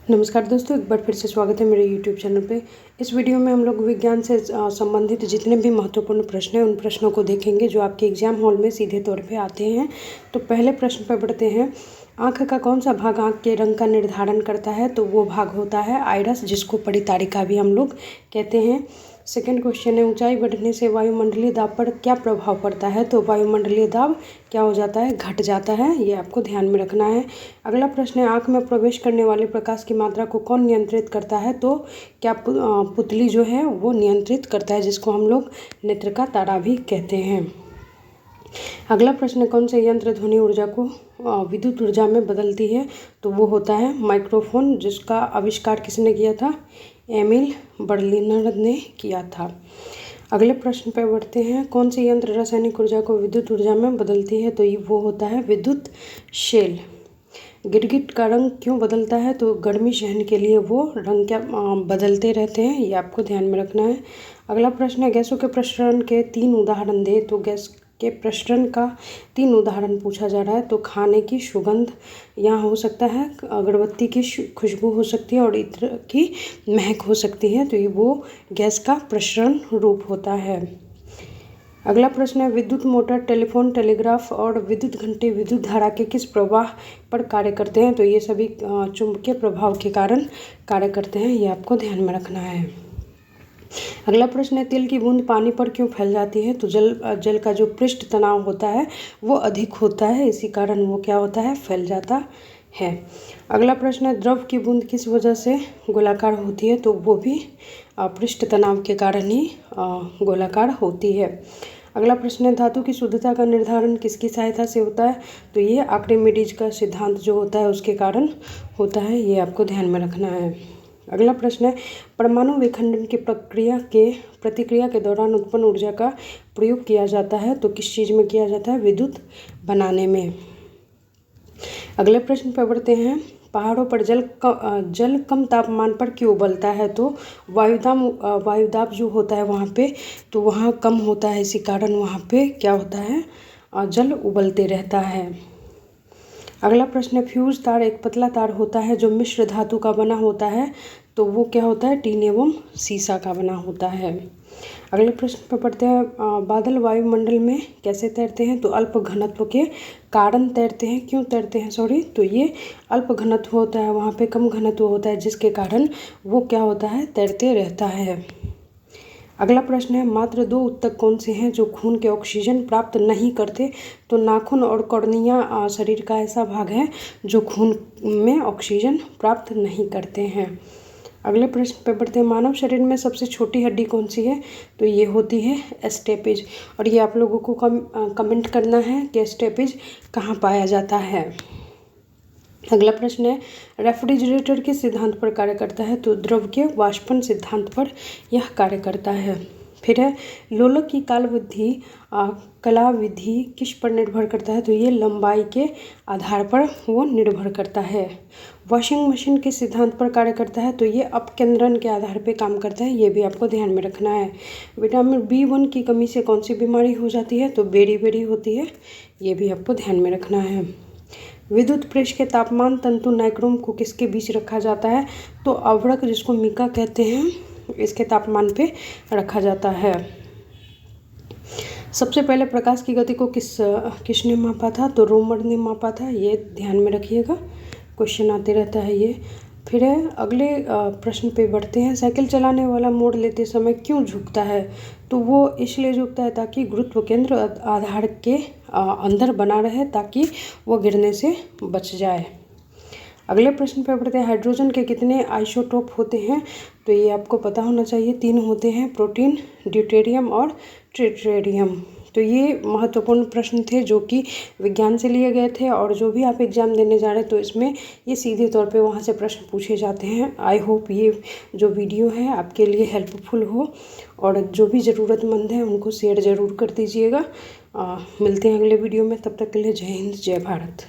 नमस्कार दोस्तों, एक बार फिर से स्वागत है मेरे यूट्यूब चैनल पे। इस वीडियो में हम लोग विज्ञान से संबंधित जितने भी महत्वपूर्ण प्रश्न हैं उन प्रश्नों को देखेंगे जो आपके एग्जाम हॉल में सीधे तौर पे आते हैं। तो पहले प्रश्न पर बढ़ते हैं। आँख का कौन सा भाग आँख के रंग का निर्धारण करता है? तो वो भाग होता है आइरस, जिसको परितारिका भी हम लोग कहते हैं। सेकंड क्वेश्चन है, ऊंचाई बढ़ने से वायुमंडलीय दाब पर क्या प्रभाव पड़ता है? तो वायुमंडलीय दाब क्या हो जाता है? घट जाता है। ये आपको ध्यान में रखना है। अगला प्रश्न है, आँख में प्रवेश करने वाले प्रकाश की मात्रा को कौन नियंत्रित करता है? तो क्या पुतली जो है वो नियंत्रित करता है, जिसको हम लोग नेत्र का तारा भी कहते हैं। अगला प्रश्न है, कौन से यंत्र ध्वनि ऊर्जा को विद्युत ऊर्जा में बदलती है? तो वो होता है माइक्रोफोन, जिसका आविष्कार किसने किया था? एमिल बर्लिनर ने किया था। अगले प्रश्न पर बढ़ते हैं, कौन सी यंत्र रासायनिक ऊर्जा को विद्युत ऊर्जा में बदलती है? तो ये वो होता है विद्युत शेल। गिरगिट का रंग क्यों बदलता है? तो गर्मी सहन के लिए वो रंग क्या बदलते रहते हैं, ये आपको ध्यान में रखना है। अगला प्रश्न है, गैसों के प्रसरण के 3 उदाहरण दे। तो गैस के प्रसरण का 3 उदाहरण पूछा जा रहा है। तो खाने की सुगंध यहाँ हो सकता है, अगरबत्ती की खुशबू हो सकती है और इत्र की महक हो सकती है। तो ये वो गैस का प्रसरण रूप होता है। अगला प्रश्न है, विद्युत मोटर, टेलीफोन, टेलीग्राफ और विद्युत घंटे विद्युत धारा के किस प्रवाह पर कार्य करते हैं? तो ये सभी चुंबकीय प्रभाव के कारण कार्य करते हैं, ये आपको ध्यान में रखना है। अगला प्रश्न है, तिल की बूंद पानी पर क्यों फैल जाती है? तो जल का जो पृष्ठ तनाव होता है वो अधिक होता है, इसी कारण वो क्या होता है? फैल जाता है। अगला प्रश्न है, द्रव की बूंद किस वजह से गोलाकार होती है? तो वो भी पृष्ठ तनाव के कारण ही गोलाकार होती है। अगला प्रश्न है, धातु की शुद्धता का निर्धारण किसकी सहायता से होता है? तो ये आर्किमिडीज का सिद्धांत जो होता है उसके कारण होता है, ये आपको ध्यान में रखना है। अगला प्रश्न है, परमाणु विखंडन की प्रतिक्रिया के दौरान उत्पन्न ऊर्जा का प्रयोग किया जाता है। तो किस चीज़ में किया जाता है? विद्युत बनाने में। अगले प्रश्न पर बढ़ते हैं, पहाड़ों पर जल कम तापमान पर क्यों उबलता है? तो वायुदाब जो होता है वहाँ पे, तो वहाँ कम होता है, इसी कारण वहाँ पे क्या होता है? जल उबलते रहता है। अगला प्रश्न है, फ्यूज तार एक पतला तार होता है जो मिश्र धातु का बना होता है। तो वो क्या होता है? टीन एवं सीसा का बना होता है। अगले प्रश्न पर पढ़ते हैं, बादल वायुमंडल में कैसे तैरते हैं? तो अल्प घनत्व के कारण तैरते हैं। क्यों तैरते हैं? तो ये अल्प घनत्व होता है, वहाँ पे कम घनत्व होता है, जिसके कारण वो क्या होता है? तैरते रहता है। अगला प्रश्न है, मात्र 2 ऊतक कौन से हैं जो खून के ऑक्सीजन प्राप्त नहीं करते? तो नाखून और कॉर्निया शरीर का ऐसा भाग है जो खून में ऑक्सीजन प्राप्त नहीं करते हैं। अगले प्रश्न पे बढ़ते हैं, मानव शरीर में सबसे छोटी हड्डी कौन सी है? तो ये होती है स्टेपेज। और ये आप लोगों को कमेंट करना है कि स्टेपेज कहाँ पाया जाता है। अगला प्रश्न है, रेफ्रिजरेटर किस सिद्धांत पर कार्य करता है? तो द्रव के वाष्पन सिद्धांत पर यह कार्य करता है। फिर है, लोलक की कलाविधि किस पर निर्भर करता है? तो ये लंबाई के आधार पर वो निर्भर करता है। वॉशिंग मशीन किस सिद्धांत पर कार्य करता है? तो ये अपकेंद्रण के आधार पर काम करता है, ये भी आपको ध्यान में रखना है। विटामिन B1 की कमी से कौन सी बीमारी हो जाती है? तो बेरी होती है, ये भी आपको ध्यान में रखना है। विद्युत प्रेस के तापमान तंतु नाइक्रोम को किसके बीच रखा जाता है? तो अवरक, जिसको मिका कहते हैं, इसके तापमान पे रखा जाता है। सबसे पहले प्रकाश की गति को किसने मापा था? तो रोमर ने मापा था, ये ध्यान में रखिएगा, क्वेश्चन आते रहता है ये। फिर है, अगले प्रश्न पे बढ़ते हैं, साइकिल चलाने वाला मोड़ लेते समय क्यों झुकता है? तो वो इसलिए झुकता है ताकि गुरुत्व केंद्र आधार के अंदर बना रहे, ताकि वो गिरने से बच जाए। अगले प्रश्न पे बढ़ते हैं, हाइड्रोजन के कितने आइसोटोप होते हैं? तो ये आपको पता होना चाहिए, 3 होते हैं, प्रोटीन, ड्यूटेरियम और ट्रिटियम। तो ये महत्वपूर्ण प्रश्न थे जो कि विज्ञान से लिए गए थे, और जो भी आप एग्ज़ाम देने जा रहे हैं तो इसमें ये सीधे तौर पे वहाँ से प्रश्न पूछे जाते हैं। आई होप ये जो वीडियो है आपके लिए हेल्पफुल हो, और जो भी ज़रूरतमंद है उनको शेयर ज़रूर कर दीजिएगा। मिलते हैं अगले वीडियो में, तब तक के लिए जय हिंद, जय भारत।